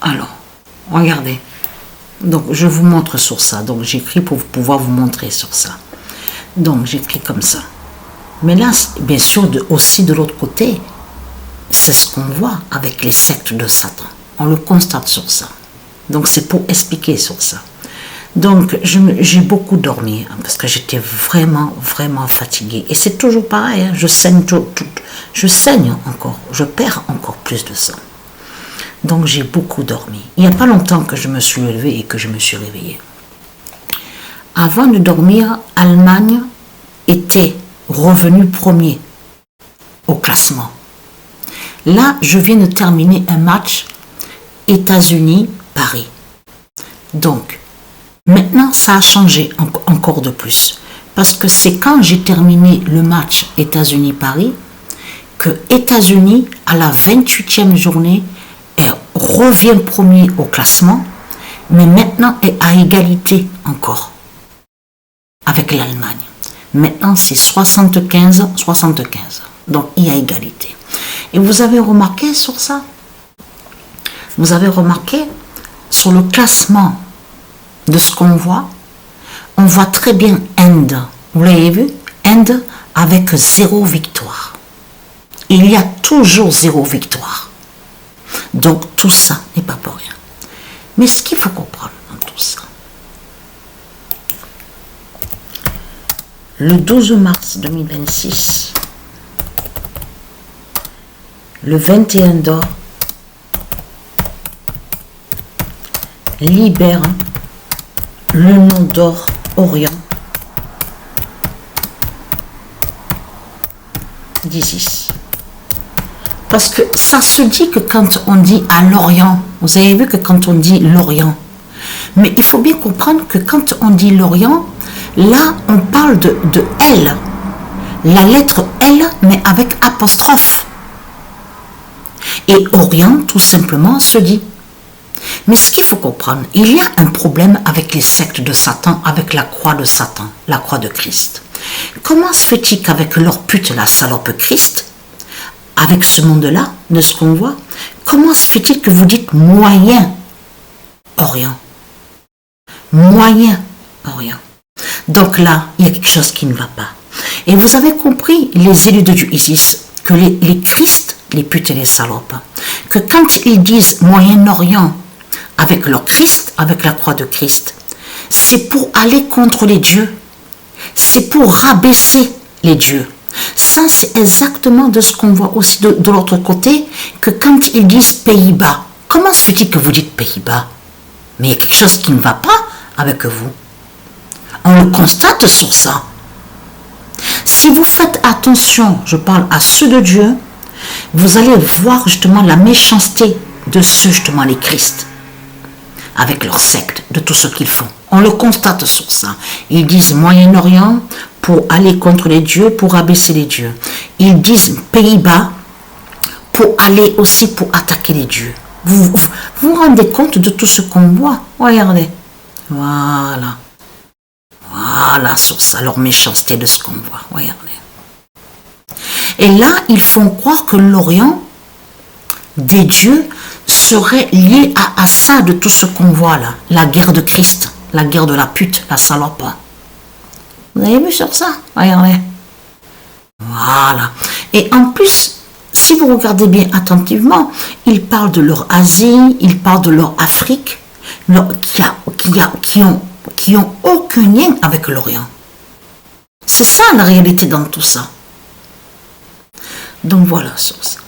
Alors, regardez. Donc, je vous montre sur ça. Donc, j'écris pour pouvoir vous montrer sur ça. Donc, j'écris comme ça. Mais là, bien sûr, aussi de l'autre côté, c'est ce qu'on voit avec les sectes de Satan. On le constate sur ça. Donc, c'est pour expliquer sur ça. Donc, j'ai beaucoup dormi hein, parce que j'étais vraiment, vraiment fatiguée. Et c'est toujours pareil, hein, je saigne encore, je perds encore plus de sang. Donc, j'ai beaucoup dormi. Il n'y a pas longtemps que je me suis levée et que je me suis réveillée. Avant de dormir, Allemagne était revenue premier au classement. Là, je viens de terminer un match États-Unis-Paris. Donc, maintenant, ça a changé encore de plus. Parce que c'est quand j'ai terminé le match États-Unis-Paris que États-Unis, à la 28e journée, revient premier au classement, mais maintenant est à égalité encore avec l'Allemagne. Maintenant, c'est 75-75. Donc, il y a égalité. Et vous avez remarqué sur ça? Vous avez remarqué sur le classement de ce qu'on voit, on voit très bien Inde. Vous l'avez vu? Inde avec 0 victoire. Il y a toujours 0 victoire. Donc tout ça n'est pas pour rien. Mais ce qu'il faut comprendre dans tout ça, le 12 mars 2026, le 21 d'or libère le nom d'or Orient d'Isis. Parce que ça se dit que quand on dit à l'Orient, vous avez vu que quand on dit l'Orient, mais il faut bien comprendre que quand on dit l'Orient, là on parle de L, la lettre L mais avec apostrophe. Et Orient tout simplement se dit. Mais ce qu'il faut comprendre, il y a un problème avec les sectes de Satan, avec la croix de Satan, la croix de Christ. Comment se fait-il qu'avec leur pute, la salope Christ, avec ce monde-là, de ce qu'on voit, comment se fait-il que vous dites moyen Orient? Moyen Orient. Donc là, il y a quelque chose qui ne va pas. Et vous avez compris, les élus de Dieu Isis, que les Christ, les putes et les salopes, que quand ils disent Moyen-Orient, avec leur Christ, avec la croix de Christ, c'est pour aller contre les dieux. C'est pour rabaisser les dieux. Ça, c'est exactement de ce qu'on voit aussi de l'autre côté, que quand ils disent Pays-Bas, comment se fait-il que vous dites Pays-Bas? Mais il y a quelque chose qui ne va pas avec vous. On le constate sur ça. Si vous faites attention, je parle à ceux de Dieu, vous allez voir justement la méchanceté de ceux, justement, les Christ, avec leur secte, de tout ce qu'ils font. On le constate sur ça. Ils disent Moyen-Orient pour aller contre les dieux, pour abaisser les dieux. Ils disent Pays-Bas pour aller aussi pour attaquer les dieux. Vous vous rendez compte de tout ce qu'on voit? Regardez. Voilà. Voilà sur ça, leur méchanceté de ce qu'on voit. Regardez. Et là, ils font croire que l'Orient des dieux serait lié à ça, de tout ce qu'on voit là. La guerre de Christ, la guerre de la pute, la salope. Vous avez vu sur ça? Regardez. Voilà. Et en plus, si vous regardez bien attentivement, ils parlent de leur Asie, ils parlent de leur Afrique, qui ont aucun lien avec l'Orient. C'est ça la réalité dans tout ça. Donc voilà sur ça.